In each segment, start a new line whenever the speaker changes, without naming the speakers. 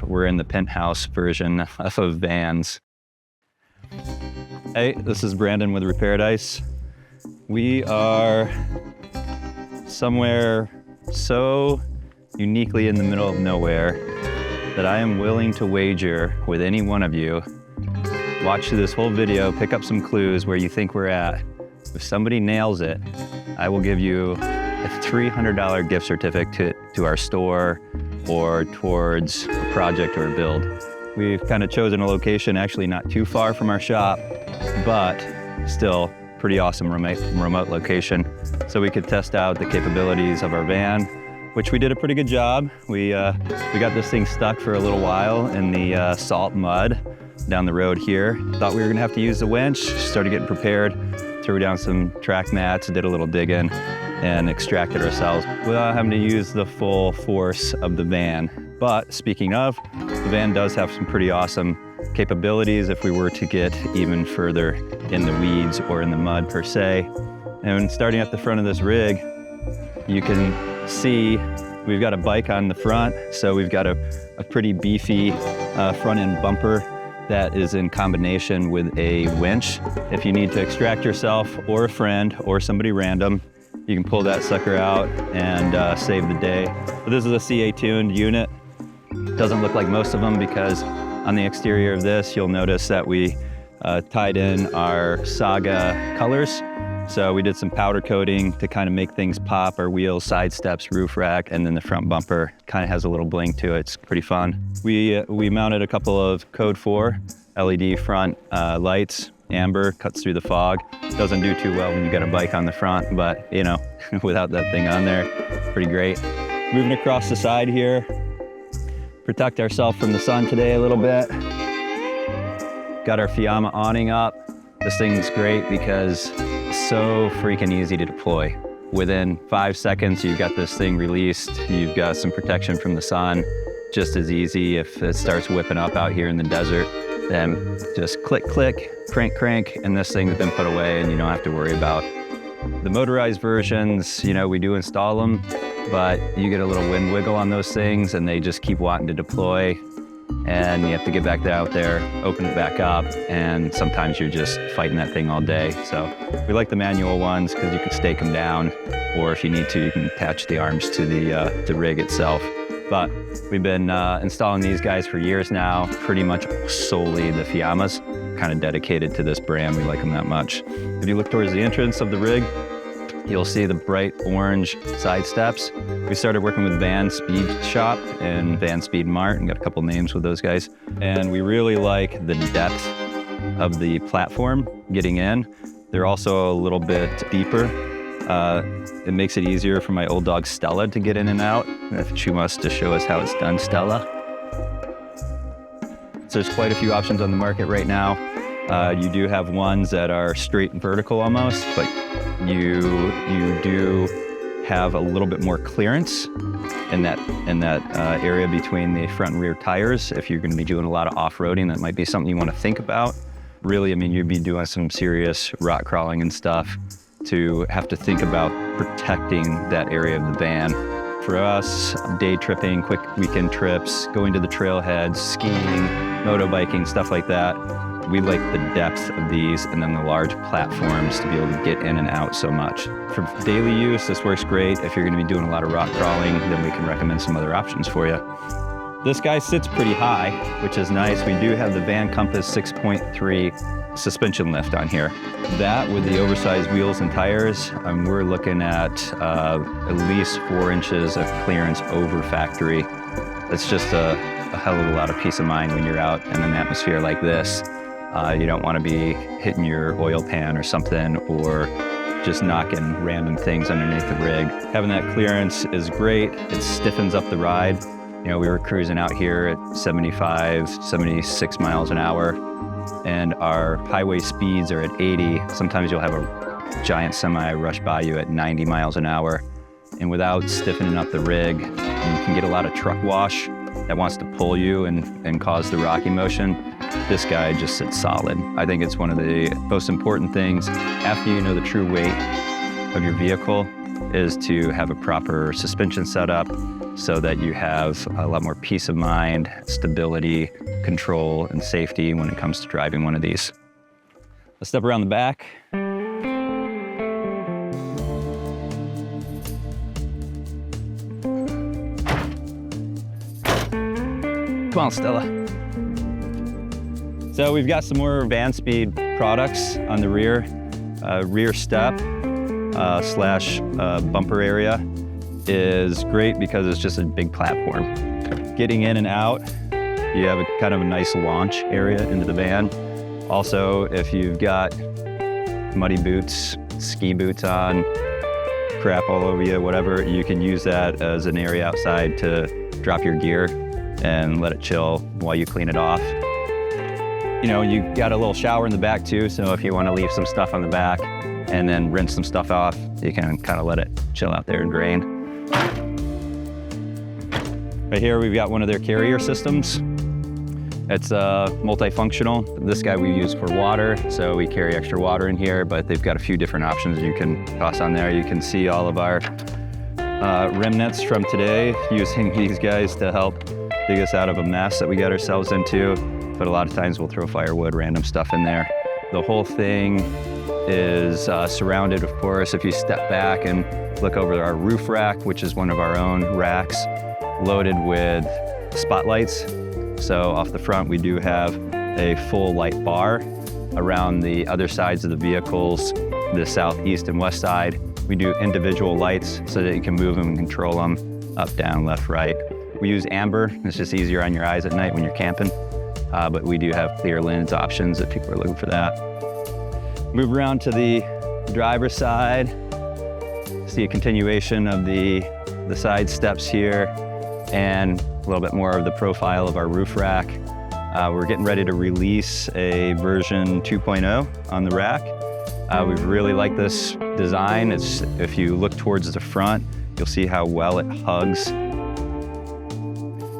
we're in the penthouse version of vans. Hey, this is Brandon with Reparadise. We are somewhere so uniquely in the middle of nowhere that I am willing to wager with any one of you, watch this whole video, pick up some clues where you think we're at. If somebody nails it, I will give you a $300 gift certificate to our store or towards a project or a build. We've kind of chosen a location actually not too far from our shop, but still pretty awesome remote location. So we could test out the capabilities of our van, which we did a pretty good job. We got this thing stuck for a little while in the salt mud down the road here. Thought we were gonna have to use the winch, started getting prepared, threw down some track mats, did a little digging, and extracted ourselves without having to use the full force of the van. But speaking of, the van does have some pretty awesome capabilities if we were to get even further in the weeds or in the mud per se. And starting at the front of this rig, you can see we've got a bike on the front, so we've got a pretty beefy front end bumper that is in combination with a winch. If you need to extract yourself or a friend or somebody random, you can pull that sucker out and save the day. But this is a CA tuned unit. Doesn't look like most of them because on the exterior of this, you'll notice that we tied in our SAGA colors. So we did some powder coating to kind of make things pop, our wheels, side steps, roof rack, and then the front bumper kind of has a little bling to it. It's pretty fun. We mounted a couple of Code 4 LED front lights. Amber cuts through the fog. Doesn't do too well when you got a bike on the front, but you know, without that thing on there, pretty great. Moving across the side here, protect ourselves from the sun today a little bit. Got our Fiamma awning up. This thing's great because it's so freaking easy to deploy. Within 5 seconds, you've got this thing released. You've got some protection from the sun. Just as easy if it starts whipping up out here in the desert, then just click, click, crank, crank, and this thing's been put away and you don't have to worry about. The motorized versions, you know, we do install them, but you get a little wind wiggle on those things and they just keep wanting to deploy. And you have to get back out there, open it back up, and sometimes you're just fighting that thing all day. So we like the manual ones because you can stake them down, or if you need to, you can attach the arms to the rig itself. But we've been installing these guys for years now, pretty much solely the Fiammas, kind of dedicated to this brand. We like them that much. If you look towards the entrance of the rig, you'll see the bright orange side steps. We started working with Van Speed Shop and Van Speed Mart and got a couple names with those guys. And we really like the depth of the platform getting in. They're also a little bit deeper. It makes it easier for my old dog Stella to get in and out. If she wants to show us how it's done, Stella. So there's quite a few options on the market right now. You do have ones that are straight and vertical almost, but you do have a little bit more clearance in that area between the front and rear tires. If you're going to be doing a lot of off-roading, that might be something you want to think about. Really, I mean, you'd be doing some serious rock crawling and stuff to have to think about protecting that area of the van. For us, day tripping, quick weekend trips, going to the trailheads, skiing, motobiking, stuff like that, we like the depth of these and then the large platforms to be able to get in and out so much. For daily use, this works great. If you're going to be doing a lot of rock crawling, then we can recommend some other options for you. This guy sits pretty high, which is nice. We do have the Van Compass 6.3 suspension lift on here. That with the oversized wheels and tires, we're looking at least 4 inches of clearance over factory. It's just a hell of a lot of peace of mind when you're out in an atmosphere like this. You don't want to be hitting your oil pan or something, or just knocking random things underneath the rig. Having that clearance is great. It stiffens up the ride. You know, we were cruising out here at 75, 76 miles an hour, and our highway speeds are at 80. Sometimes you'll have a giant semi rush by you at 90 miles an hour. And without stiffening up the rig, you can get a lot of truck wash that wants to pull you and cause the rocky motion. This guy just sits solid. I think it's one of the most important things after you know the true weight of your vehicle is to have a proper suspension setup so that you have a lot more peace of mind, stability, control, and safety when it comes to driving one of these. Let's step around the back. Come on, Stella. So we've got some more van speed products on the rear. Rear step slash bumper area is great because it's just a big platform. Getting in and out, you have a kind of a nice launch area into the van. Also, if you've got muddy boots, ski boots on, crap all over you, whatever, you can use that as an area outside to drop your gear and let it chill while you clean it off. You know, you got a little shower in the back too, so if you want to leave some stuff on the back and then rinse some stuff off, you can kind of let it chill out there and drain. Right here, we've got one of their carrier systems. It's multifunctional. This guy we use for water, so we carry extra water in here, but they've got a few different options you can toss on there. You can see all of our remnants from today, using these guys to help dig us out of a mess that we got ourselves into. But a lot of times we'll throw firewood, random stuff in there. The whole thing is surrounded, of course, if you step back and look over our roof rack, which is one of our own racks, loaded with spotlights. So off the front, we do have a full light bar. Around the other sides of the vehicles, the south, east, and west side, we do individual lights so that you can move them and control them up, down, left, right. We use amber. It's just easier on your eyes at night when you're camping. But we do have clear lens options if people are looking for that. Move around to the driver's side. See a continuation of the side steps here and a little bit more of the profile of our roof rack. We're getting ready to release a version 2.0 on the rack. We really like this design. If you look towards the front, you'll see how well it hugs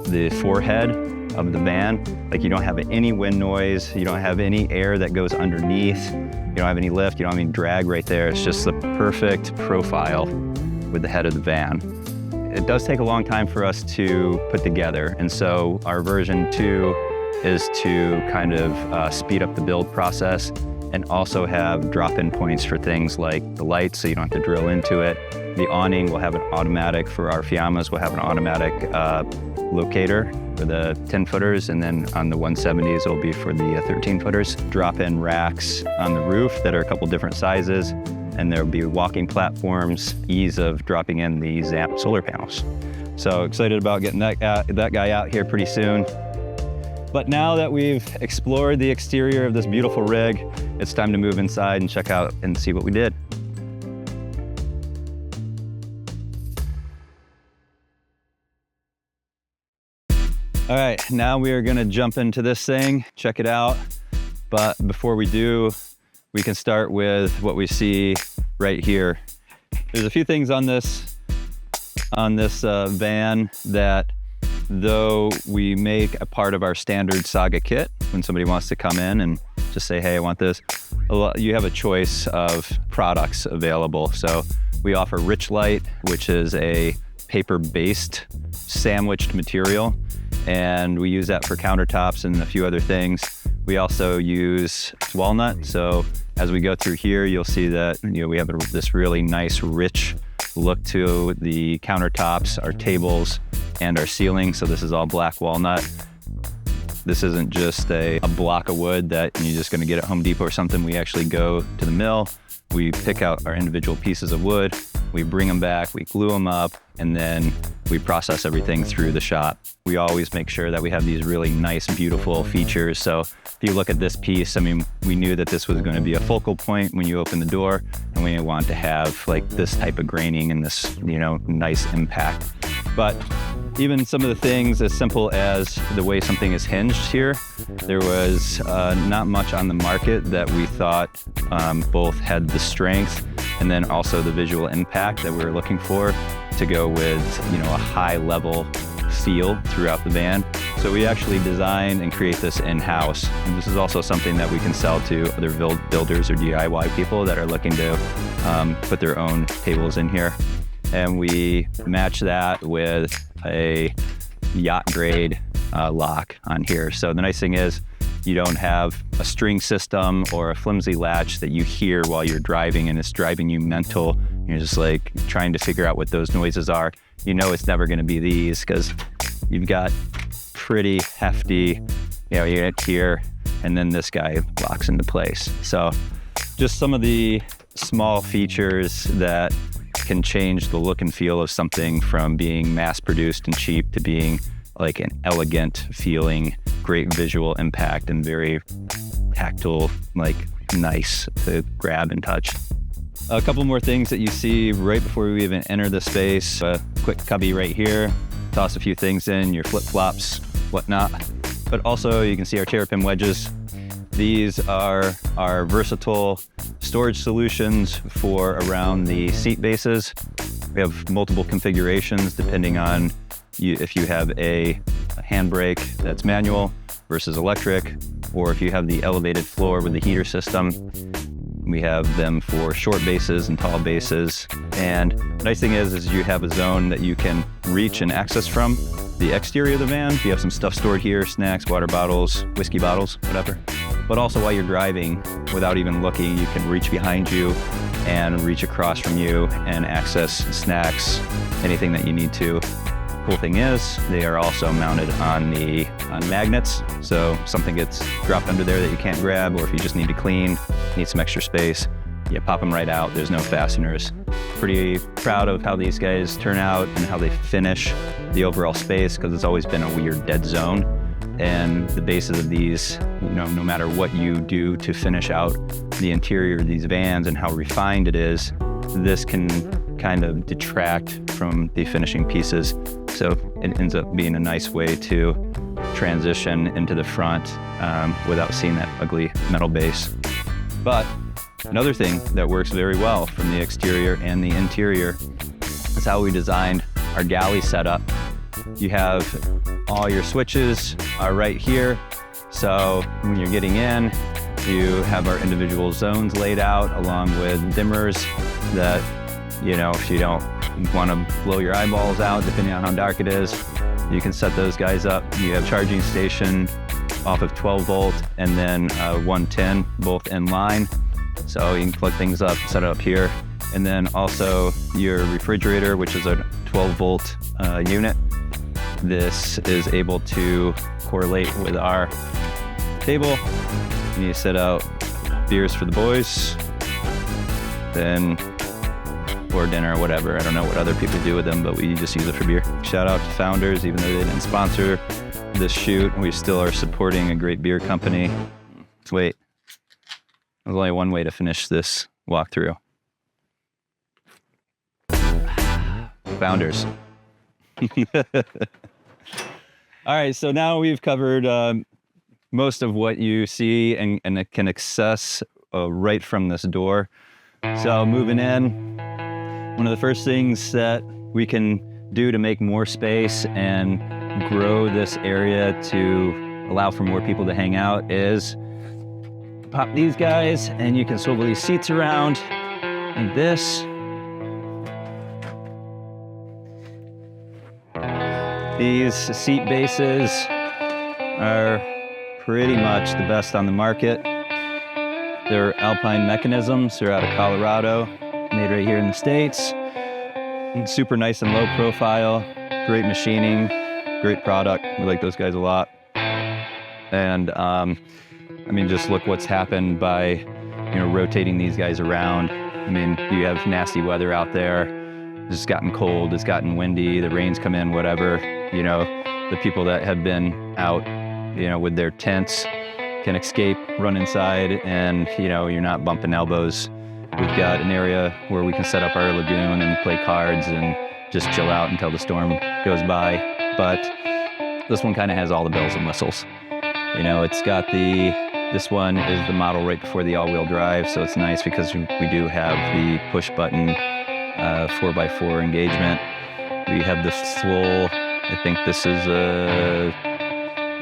the forehead of the van. Like, you don't have any wind noise, you don't have any air that goes underneath, you don't have any lift, you don't have any drag right there. It's just the perfect profile with the head of the van. It does take a long time for us to put together, and so our version 2 is to kind of speed up the build process and also have drop-in points for things like the lights, so you don't have to drill into it. The awning will have an automatic, for our Fiammas, we'll have an automatic locator for the 10-footers, and then on the 170s, it'll be for the 13-footers. Drop-in racks on the roof that are a couple different sizes, and there'll be walking platforms, ease of dropping in the ZAMP solar panels. So excited about getting that guy out here pretty soon. But now that we've explored the exterior of this beautiful rig, it's time to move inside and check out and see what we did. All right, now we are gonna jump into this thing, check it out. But before we do, we can start with what we see right here. There's a few things on this van that, though we make a part of our standard SAGA kit, when somebody wants to come in and just say, hey, I want this, you have a choice of products available. So we offer Rich Light, which is a paper-based sandwiched material, and we use that for countertops and a few other things. We also use walnut, so as we go through here, you'll see that we have this really nice, rich look to the countertops, our tables, and our ceiling. So this is all black walnut. This isn't just a block of wood that you're just gonna get at Home Depot or something. We actually go to the mill, we pick out our individual pieces of wood, we bring them back, we glue them up, and then we process everything through the shop. We always make sure that we have these really nice, beautiful features. So if you look at this piece, I mean, we knew that this was going to be a focal point when you open the door, and we want to have like this type of graining and this, nice impact. But even some of the things as simple as the way something is hinged here, there was not much on the market that we thought both had the strength and then also the visual impact that we were looking for to go with, a high level feel throughout the van. So we actually design and create this in-house. And this is also something that we can sell to other builders or DIY people that are looking to put their own tables in here. and we match that with a yacht grade lock on here. So the nice thing is you don't have a string system or a flimsy latch that you hear while you're driving and it's driving you mental. You're just like trying to figure out what those noises are. You know it's never gonna be these because you've got pretty hefty, you get here and then this guy locks into place. So just some of the small features that can change the look and feel of something from being mass produced and cheap to being like an elegant feeling, great visual impact and very tactile, like nice to grab and touch. A couple more things that you see right before we even enter the space. A quick cubby right here, toss a few things in, your flip-flops, whatnot. But also you can see our terrapin wedges. These are our versatile storage solutions for around the seat bases. We have multiple configurations depending on if you have a handbrake that's manual versus electric, or if you have the elevated floor with the heater system. We have them for short bases and tall bases. And the nice thing is you have a zone that you can reach and access from the exterior of the van. You have some stuff stored here, snacks, water bottles, whiskey bottles, whatever. But also while you're driving, without even looking, you can reach behind you and reach across from you and access snacks, anything that you need to. Cool thing is, they are also mounted on magnets. So if something gets dropped under there that you can't grab, or if you just need to clean, need some extra space, you pop them right out. There's no fasteners. Pretty proud of how these guys turn out and how they finish the overall space, because it's always been a weird dead zone. And the bases of these, no matter what you do to finish out the interior of these vans and how refined it is, this can kind of detract from the finishing pieces. So it ends up being a nice way to transition into the front without seeing that ugly metal base. But another thing that works very well from the exterior and the interior is how we designed our galley setup. You have all your switches are right here. So when you're getting in, you have our individual zones laid out along with dimmers that, if you don't want to blow your eyeballs out, depending on how dark it is, you can set those guys up. You have charging station off of 12 volt and then 110, both in line. So you can plug things up, set it up here. And then also your refrigerator, which is a 12 volt unit. This is able to correlate with our table. You set out beers for the boys, then for dinner or whatever. I don't know what other people do with them, but we just use it for beer. Shout out to Founders, even though they didn't sponsor this shoot, we still are supporting a great beer company. Wait, there's only one way to finish this walkthrough. Founders. All right, so now we've covered most of what you see and it can access right from this door. So moving in, one of the first things that we can do to make more space and grow this area to allow for more people to hang out is pop these guys and you can swivel these seats around like this. These seat bases are pretty much the best on the market. They're Alpine mechanisms. They're out of Colorado, made right here in the States. Super nice and low profile, great machining, great product. We like those guys a lot. And just look what's happened by, rotating these guys around. You have nasty weather out there. It's gotten cold, it's gotten windy, the rain's come in, whatever. The people that have been out, with their tents can escape, run inside, and, you're not bumping elbows. We've got an area where we can set up our lagoon and play cards and just chill out until the storm goes by. But this one kind of has all the bells and whistles. It's got this one is the model right before the all-wheel drive, so it's nice because we do have the push button 4x4 engagement. We have the full, I think this is a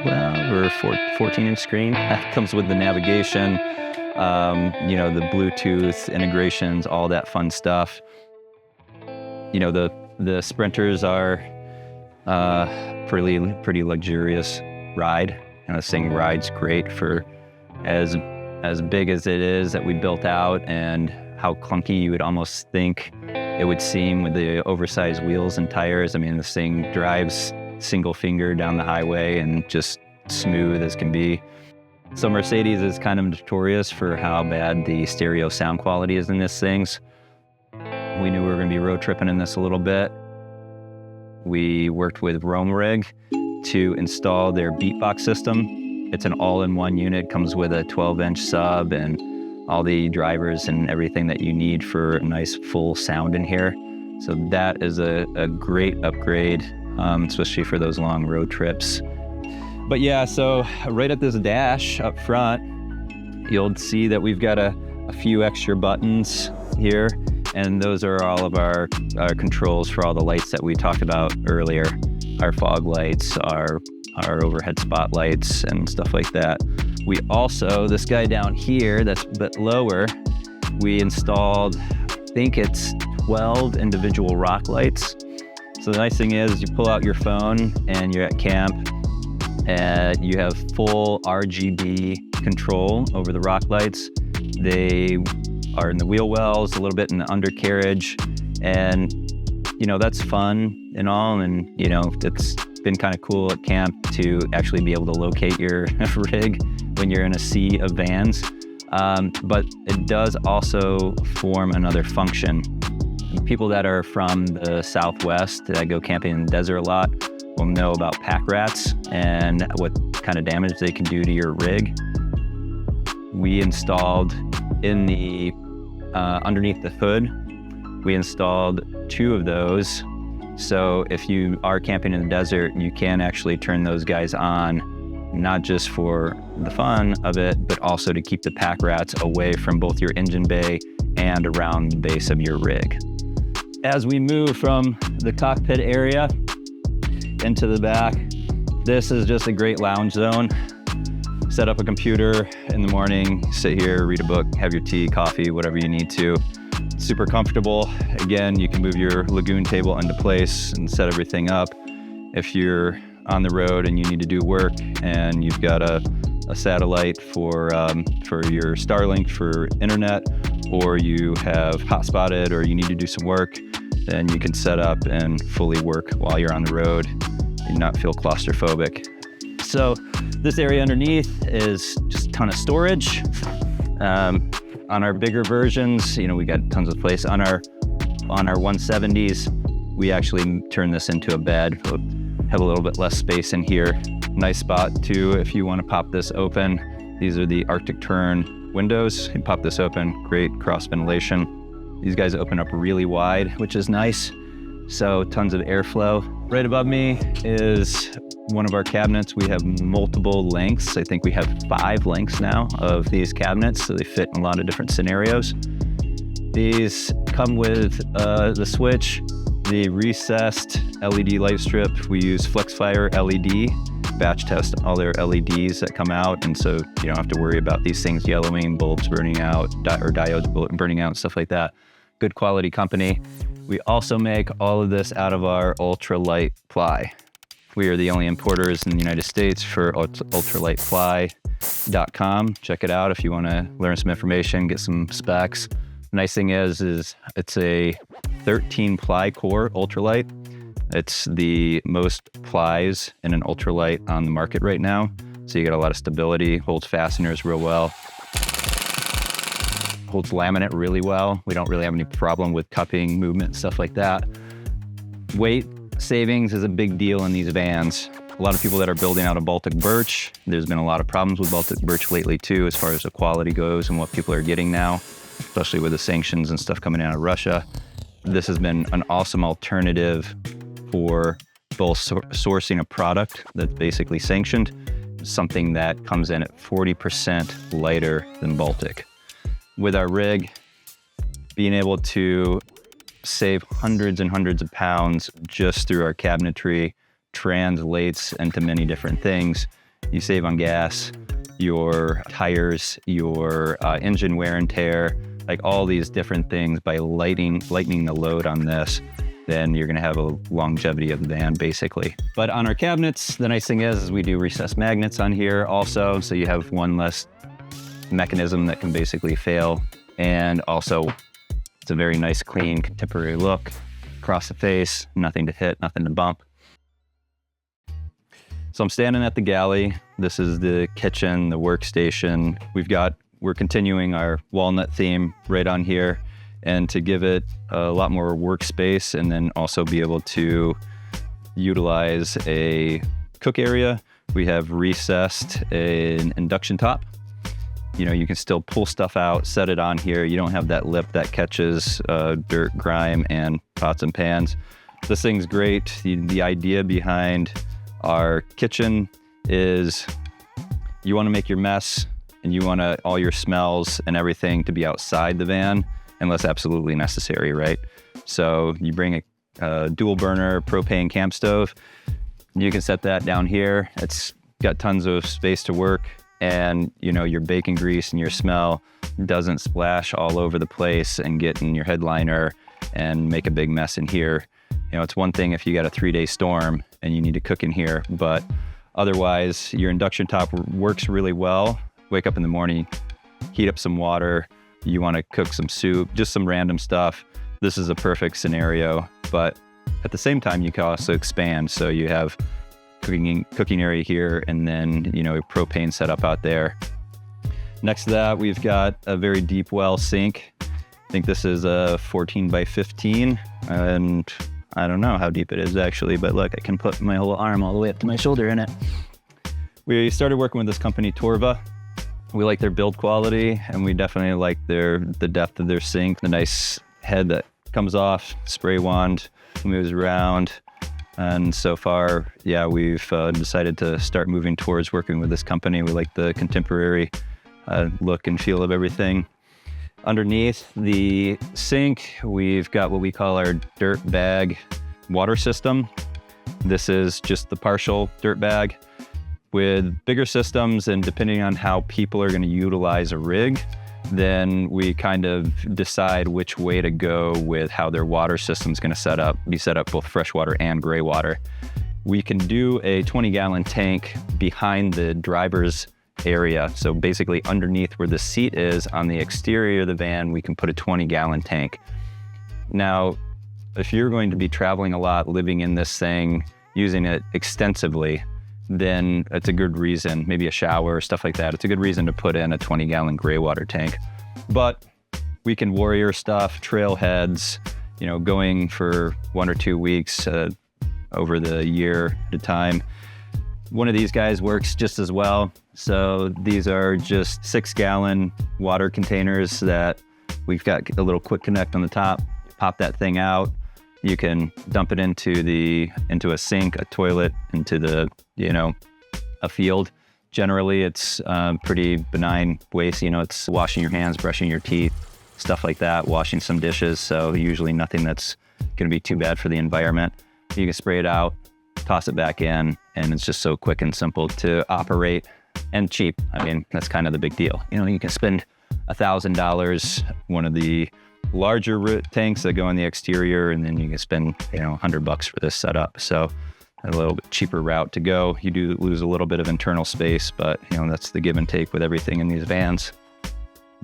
14-inch screen. That comes with the navigation, the Bluetooth integrations, all that fun stuff. The Sprinters are pretty luxurious ride, and this thing rides great for as big as it is that we built out, and how clunky you would almost think it would seem with the oversized wheels and tires. I mean, this thing drives single finger down the highway and just smooth as can be. So Mercedes is kind of notorious for how bad the stereo sound quality is in these things. We knew we were going to be road tripping in this a little bit. We worked with Rome Rig to install their beatbox system. It's an all-in-one unit, comes with a 12-inch sub and all the drivers and everything that you need for a nice full sound in here. So that is a great upgrade, especially for those long road trips. But yeah, so right at this dash up front, you'll see that we've got a few extra buttons here, and those are all of our controls for all the lights that we talked about earlier. Our fog lights, our overhead spotlights and stuff like that. We also, this guy down here that's a bit lower, we installed, I think it's 12 individual rock lights. So the nice thing is you pull out your phone and you're at camp, and you have full RGB control over the rock lights. They are in the wheel wells, a little bit in the undercarriage, and that's fun and all, and it's been kind of cool at camp to actually be able to locate your rig when you're in a sea of vans. But it does also form another function. People that are from the Southwest that go camping in the desert a lot will know about pack rats and what kind of damage they can do to your rig. We installed in the underneath the hood, we installed 2 of those. So if you are camping in the desert, you can actually turn those guys on, not just for the fun of it, but also to keep the pack rats away from both your engine bay and around the base of your rig. As we move from the cockpit area into the back, this is just a great lounge zone. Set up a computer in the morning, sit here, read a book, have your tea, coffee, whatever you need to. Super comfortable. Again, you can move your lagoon table into place and set everything up. If you're on the road and you need to do work and you've got a satellite for your Starlink for internet, or you have hotspotted or you need to do some work, then you can set up and fully work while you're on the road and not feel claustrophobic. So this area underneath is just a ton of storage. On our bigger versions, we got tons of place. On our 170s, we actually turn this into a bed. We'll have a little bit less space in here. Nice spot too if you want to pop this open. These are the Arctic Turn windows. You pop this open, great cross ventilation. These guys open up really wide, which is nice. So tons of airflow. Right above me is one of our cabinets. We have multiple lengths. I think we have 5 lengths now of these cabinets, so they fit in a lot of different scenarios. These come with the switch, the recessed LED light strip. We use FlexFire LED, batch test all their LEDs that come out, and so you don't have to worry about these things yellowing, bulbs burning out, or diodes burning out, stuff like that. Good quality company. We also make all of this out of our ultralight ply. We are the only importers in the United States for ultralightply.com. Check it out if you want to learn some information, get some specs. The nice thing is it's a 13 ply core ultralight. It's the most plies in an ultralight on the market right now. So you get a lot of stability, holds fasteners real well, holds laminate really well. We don't really have any problem with cupping, movement, stuff like that. Weight savings is a big deal in these vans. A lot of people that are building out a Baltic birch, there's been a lot of problems with Baltic birch lately too, as far as the quality goes and what people are getting now, especially with the sanctions and stuff coming out of Russia. This has been an awesome alternative for both sourcing a product that's basically sanctioned, something that comes in at 40% lighter than Baltic. With our rig, being able to save hundreds and hundreds of pounds just through our cabinetry translates into many different things. You save on gas, your tires, your engine wear and tear, like all these different things by lightening the load on this then you're gonna have a longevity of the van basically. But on our cabinets, the nice thing is we do recessed magnets on here also, so you have one less mechanism that can basically fail. And also it's a very nice, clean, contemporary look across the face, nothing to hit, nothing to bump. So I'm standing at the galley. This is the kitchen, the workstation. We're continuing our walnut theme right on here, and to give it a lot more workspace and then also be able to utilize a cook area, we have recessed an induction top. You know, you can still pull stuff out, set it on here. You don't have that lip that catches dirt, grime, and pots and pans. This thing's great. The idea behind our kitchen is you want to make your mess and you want all your smells and everything to be outside the van unless absolutely necessary, right? So you bring a dual burner propane camp stove. You can set that down here. It's got tons of space to work, and you know, your bacon grease and your smell doesn't splash all over the place and get in your headliner and make a big mess in here. You know, it's one thing if you got a 3-day storm and you need to cook in here, but otherwise your induction top works really well. Wake up in the morning, heat up some water, you want to cook some soup, just some random stuff. This is a perfect scenario, but at the same time you can also expand. So you have cooking area here, and then, you know, a propane setup out there. Next to that, we've got a very deep well sink. I think this is a 14 by 15, and I don't know how deep it is actually, but look, I can put my whole arm all the way up to my shoulder in it. We started working with this company, Torva. We like their build quality, and we definitely like the depth of their sink, the nice head that comes off, spray wand, moves around. And so far, yeah, we've decided to start moving towards working with this company. We like the contemporary look and feel of everything. Underneath the sink, we've got what we call our dirt bag water system. This is just the partial dirt bag. With bigger systems, and depending on how people are going to utilize a rig, then we kind of decide which way to go with how their water system is going to be set up both freshwater and gray water. We can do a 20-gallon tank behind the driver's area. So basically underneath where the seat is on the exterior of the van, we can put a 20-gallon tank. Now, if you're going to be traveling a lot, living in this thing, using it extensively, then it's a good reason, maybe a shower, stuff like that. It's a good reason to put in a 20-gallon gray water tank. But we can warrior stuff, trailheads, you know, going for 1 or 2 weeks over the year at a time. One of these guys works just as well. So these are just 6-gallon water containers that we've got a little quick connect on the top. Pop that thing out. You can dump it into a sink, a toilet, into a field. Generally, it's pretty benign waste. You know, it's washing your hands, brushing your teeth, stuff like that, washing some dishes. So usually nothing that's going to be too bad for the environment. You can spray it out, toss it back in, and it's just so quick and simple to operate and cheap. I mean, that's kind of the big deal. You know, you can spend $1,000, one of the larger tanks that go on the exterior, and then you can spend, you know, $100 for this setup. So a little bit cheaper route to go. You do lose a little bit of internal space, but you know, that's the give and take with everything in these vans.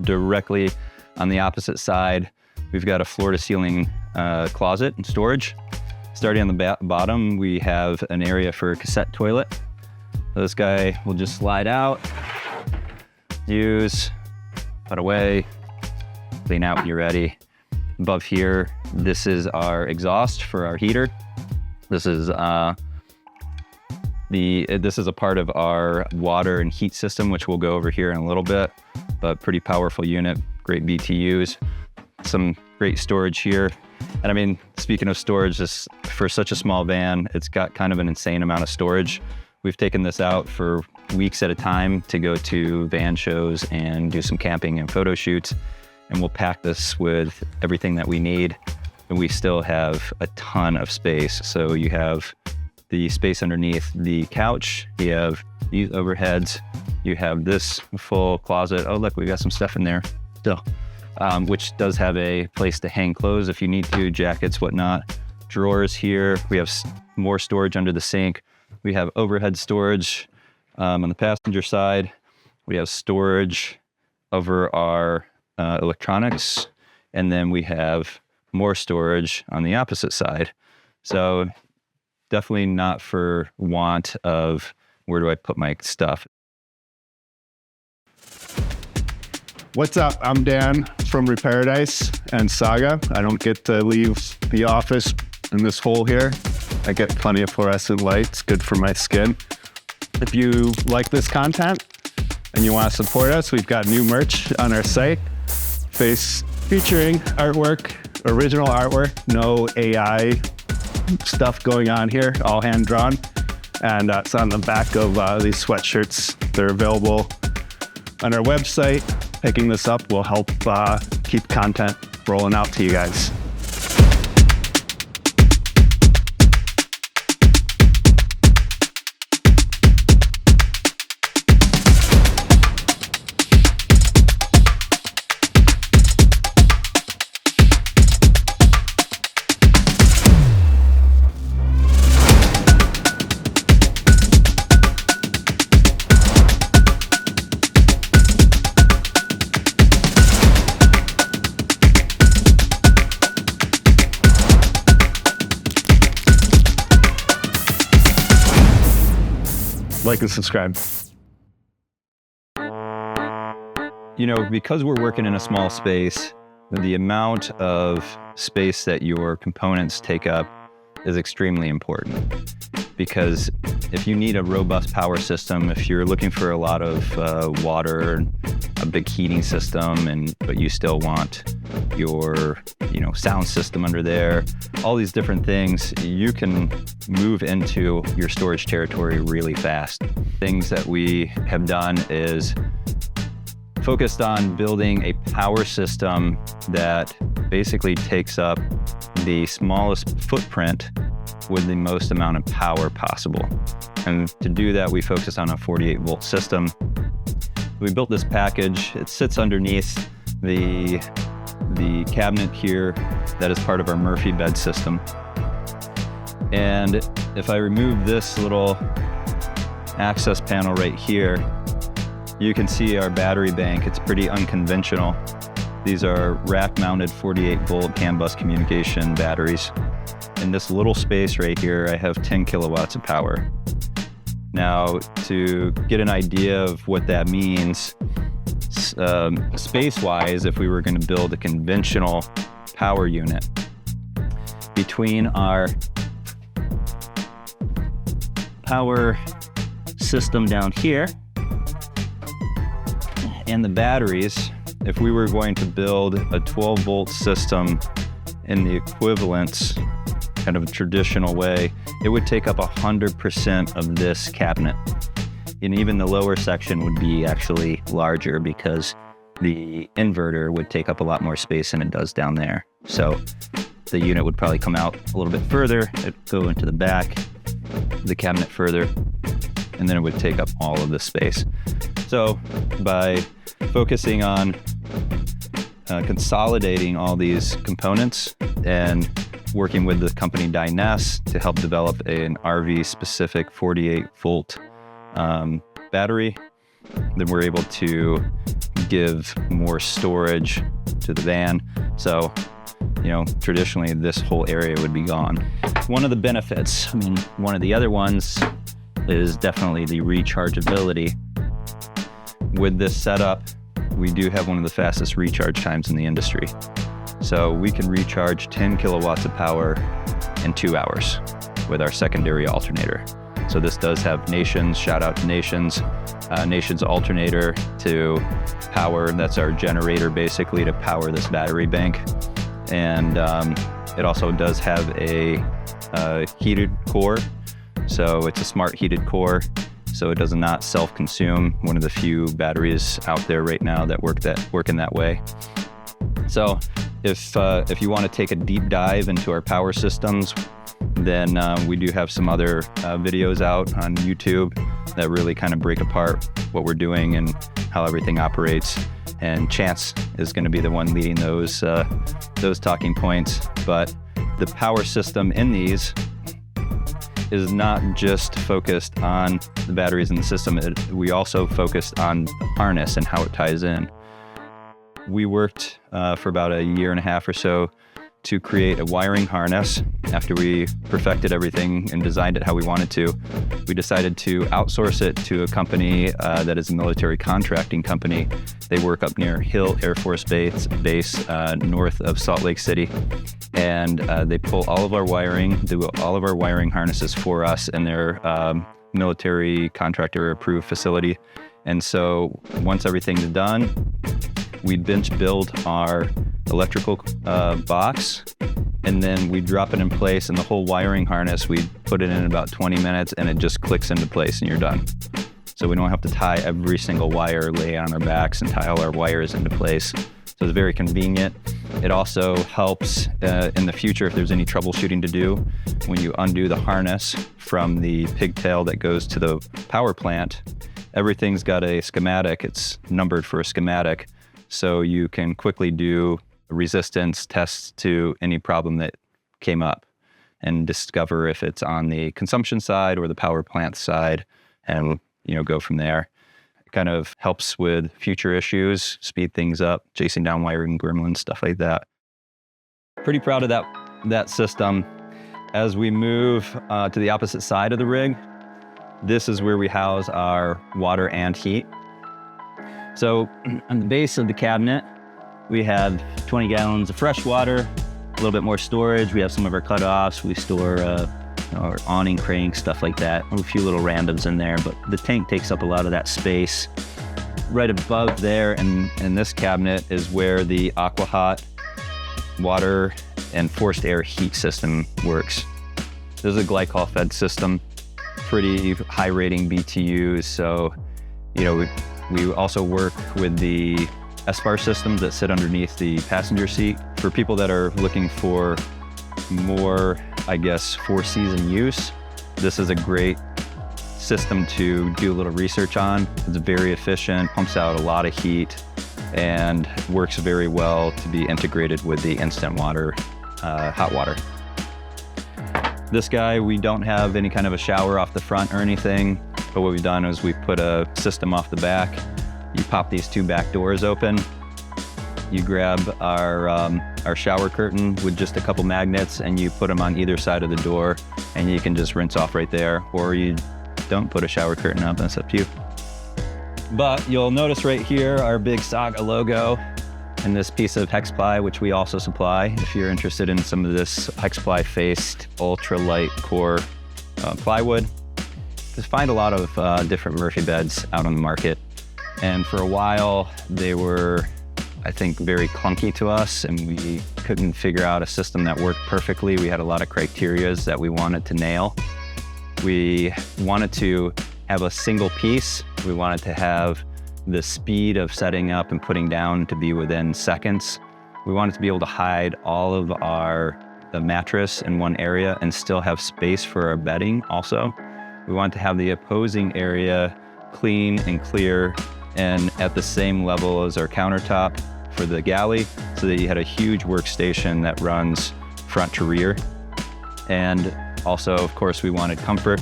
Directly on the opposite side, we've got a floor to ceiling closet and storage. Starting on the bottom, we have an area for a cassette toilet. So this guy will just slide out, use, put away, clean out when you're ready. Above here, this is our exhaust for our heater. This is this is a part of our water and heat system, which we'll go over here in a little bit, but pretty powerful unit, great BTUs, some great storage here. And I mean, speaking of storage, this, for such a small van, it's got kind of an insane amount of storage. We've taken this out for weeks at a time to go to van shows and do some camping and photo shoots. And we'll pack this with everything that we need. And we still have a ton of space. So you have the space underneath the couch, you have these overheads, you have this full closet. Oh, look, we got some stuff in there still, which does have a place to hang clothes if you need to, jackets, whatnot. drawers here. We have more storage under the sink. We have overhead storage on the passenger side. We have storage over our electronics, and then we have more storage on the opposite side. So definitely not for want of where do I put my stuff.
What's up? I'm Dan from Reparadise and SAGA. I don't get to leave the office in this hole here. I get plenty of fluorescent lights, good for my skin. If you like this content and you want to support us, we've got new merch on our site, featuring artwork, original artwork, no AI stuff going on here, all hand drawn. And it's on the back of these sweatshirts. They're available on our website. Picking this up will help keep content rolling out to you guys. Like and subscribe.
You know, because we're working in a small space, the amount of space that your components take up is extremely important. Because if you need a robust power system, if you're looking for a lot of water, a big heating system, but you still want your sound system under there, all these different things, you can move into your storage territory really fast. Things that we have done is focused on building a power system that basically takes up the smallest footprint with the most amount of power possible. And to do that, we focused on a 48-volt system. We built this package. It sits underneath the cabinet here that is part of our Murphy bed system. And if I remove this little access panel right here, you can see our battery bank. It's pretty unconventional. These are rack-mounted 48-volt CAN bus communication batteries. In this little space right here, I have 10 kilowatts of power. Now, to get an idea of what that means, space-wise, if we were going to build a conventional power unit, between our power system down here and the batteries, if we were going to build a 12-volt system in the equivalent kind of a traditional way, it would take up 100% of this cabinet. And even the lower section would be actually larger because the inverter would take up a lot more space than it does down there. So the unit would probably come out a little bit further, it'd go into the back, the cabinet further, and then it would take up all of this space. So by focusing on consolidating all these components and working with the company Dynes to help develop an RV-specific 48-volt battery, then we're able to give more storage to the van. So, traditionally this whole area would be gone. One of the benefits, one of the other ones is definitely the rechargeability. With this setup, we do have one of the fastest recharge times in the industry. So we can recharge 10 kilowatts of power in 2 hours with our secondary alternator. So this does have Nations, shout out to Nations, Nations alternator to power, that's our generator basically to power this battery bank. And it also does have a heated core. So it's a smart heated core. So it does not self-consume, one of the few batteries out there right now that work in that way. So if you want to take a deep dive into our power systems, then we do have some other videos out on YouTube that really kind of break apart what we're doing and how everything operates. And Chance is going to be the one leading those talking points. But The power system in these is not just focused on the batteries in the system. We also focused on the harness and how it ties in. We worked for about a year and a half or so to create a wiring harness. After we perfected everything and designed it how we wanted to, we decided to outsource it to a company that is a military contracting company. They work up near Hill Air Force Base north of Salt Lake City. And they pull all of our wiring, do all of our wiring harnesses for us in their military contractor approved facility. And so once everything's done, we bench build our electrical box, and then we drop it in place, and the whole wiring harness, we put it in about 20 minutes and it just clicks into place and you're done. So we don't have to tie every single wire, lay on our backs and tie all our wires into place. So it's very convenient. It also helps in the future if there's any troubleshooting to do. When you undo the harness from the pigtail that goes to the power plant, everything's got a schematic. It's numbered for a schematic. So you can quickly do resistance tests to any problem that came up and discover if it's on the consumption side or the power plant side, and go from there. It kind of helps with future issues, speed things up, chasing down wiring gremlins, stuff like that. Pretty proud of that system. As we move to the opposite side of the rig, this is where we house our water and heat. So on the base of the cabinet, we have 20 gallons of fresh water, a little bit more storage. We have some of our cutoffs. We store our awning cranks, stuff like that. A few little randoms in there, but the tank takes up a lot of that space. Right above there in this cabinet is where the AquaHot water and forced air heat system works. This is a glycol fed system, pretty high rating BTUs. So, we also work with the SBAR systems that sit underneath the passenger seat. For people that are looking for more, four-season use, this is a great system to do a little research on. It's very efficient, pumps out a lot of heat, and works very well to be integrated with the instant water, hot water. This guy, we don't have any kind of a shower off the front or anything. But what we've done is we put a system off the back. You pop these two back doors open. You grab our shower curtain with just a couple magnets, and you put them on either side of the door, and you can just rinse off right there. Or you don't put a shower curtain up, that's up to you. But you'll notice right here our big SAGA logo and this piece of hex ply, which we also supply. If you're interested in some of this hex ply faced ultra light core plywood. Just find a lot of different Murphy beds out on the market. And for a while, they were, I think, very clunky to us, and we couldn't figure out a system that worked perfectly. We had a lot of criterias that we wanted to nail. We wanted to have a single piece. We wanted to have the speed of setting up and putting down to be within seconds. We wanted to be able to hide all of the mattress in one area and still have space for our bedding also. We wanted to have the opposing area clean and clear and at the same level as our countertop for the galley, so that you had a huge workstation that runs front to rear. And also, of course, we wanted comfort.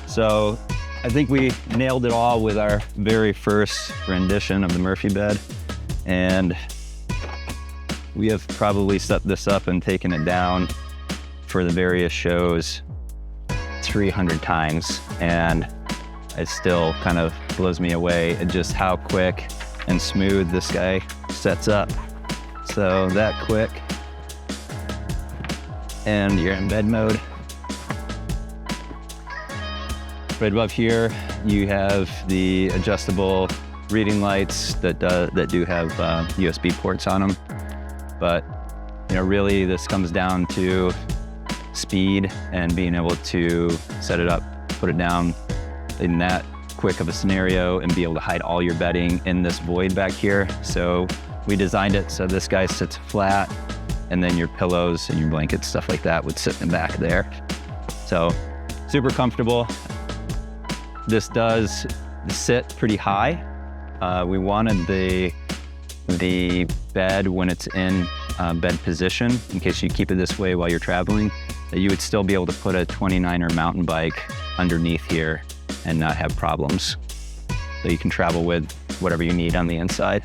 So I think we nailed it all with our very first rendition of the Murphy bed. And we have probably set this up and taken it down for the various shows 300 times, and it still kind of blows me away at just how quick and smooth this guy sets up. So that quick, and you're in bed mode. Right above here, you have the adjustable reading lights that do have USB ports on them. But really this comes down to speed and being able to set it up, put it down in that quick of a scenario, and be able to hide all your bedding in this void back here. So we designed it so this guy sits flat, and then your pillows and your blankets, stuff like that, would sit in the back there. So super comfortable. This does sit pretty high. We wanted the bed, when it's in bed position, in case you keep it this way while you're traveling, that you would still be able to put a 29er mountain bike underneath here and not have problems. So you can travel with whatever you need on the inside.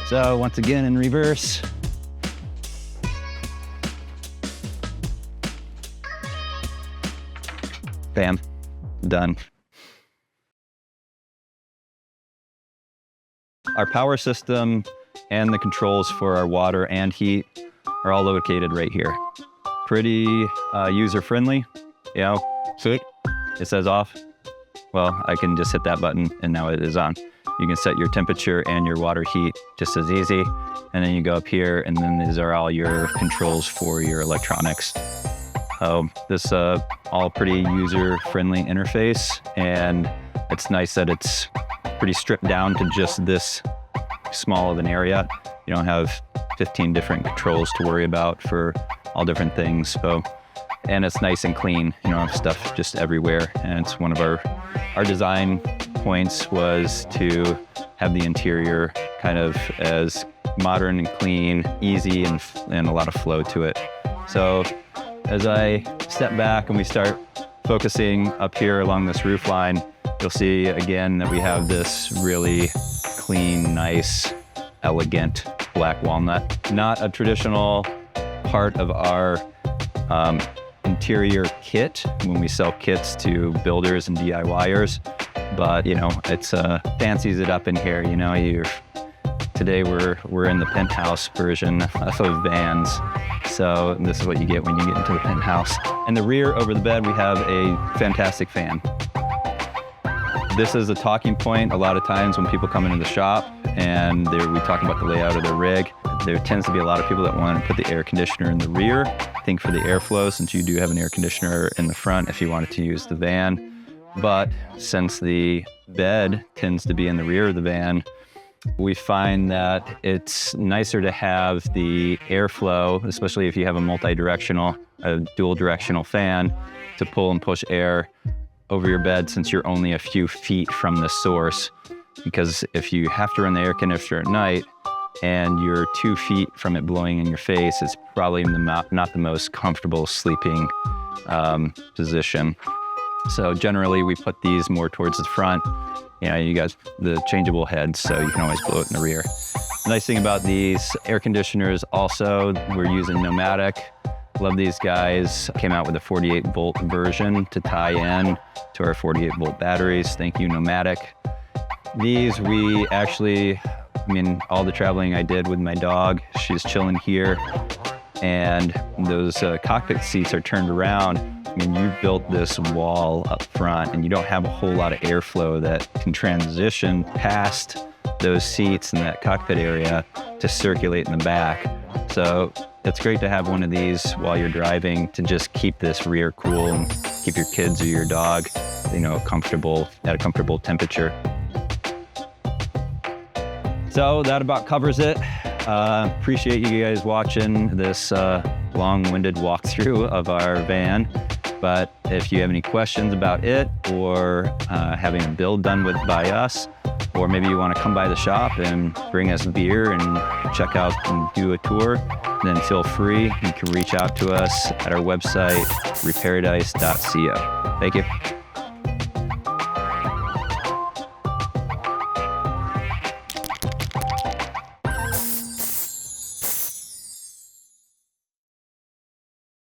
So once again, in reverse. Bam, done. Our power system and the controls for our water and heat are all located right here. Pretty user-friendly, you know. See, it says off. Well, I can just hit that button and now it is on. You can set your temperature and your water heat just as easy. And then you go up here and then these are all your controls for your electronics. This all pretty user-friendly interface, and it's nice that it's pretty stripped down to just this small of an area. You don't have 15 different controls to worry about for all different things. So, and it's nice and clean. You don't have stuff just everywhere. And it's one of our design points was to have the interior kind of as modern and clean, easy, and a lot of flow to it. So as I step back and we start focusing up here along this roof line, you'll see again that we have this really clean, nice, elegant black walnut. Not a traditional part of our interior kit when we sell kits to builders and DIYers, but you know, it's fancies it up in here. You know, today we're in the penthouse version of vans. So this is what you get when you get into the penthouse. In the rear over the bed, we have a fantastic fan. This is a talking point a lot of times when people come into the shop and we talk about the layout of their rig. There tends to be a lot of people that want to put the air conditioner in the rear. Think for the airflow, since you do have an air conditioner in the front if you wanted to use the van. But since the bed tends to be in the rear of the van, we find that it's nicer to have the airflow, especially if you have a dual directional fan, to pull and push air over your bed since you're only a few feet from the source. Because if you have to run the air conditioner at night and you're 2 feet from it blowing in your face, it's probably not the most comfortable sleeping position. So generally we put these more towards the front. You know, you got the changeable heads, so you can always blow it in the rear. The nice thing about these air conditioners also, we're using pneumatic. Love these guys. Came out with a 48 volt version to tie in to our 48 volt batteries. Thank you, pneumatic. These we actually, all the traveling I did with my dog, she's chilling here, and those cockpit seats are turned around. You built this wall up front and you don't have a whole lot of airflow that can transition past those seats in that cockpit area to circulate in the back. So it's great to have one of these while you're driving to just keep this rear cool and keep your kids or your dog, comfortable at a comfortable temperature. So that about covers it. Appreciate you guys watching this long-winded walkthrough of our van. But if you have any questions about it or having a build done by us, or maybe you want to come by the shop and bring us beer and check out and do a tour, then feel free. You can reach out to us at our website, reparadise.co. Thank you.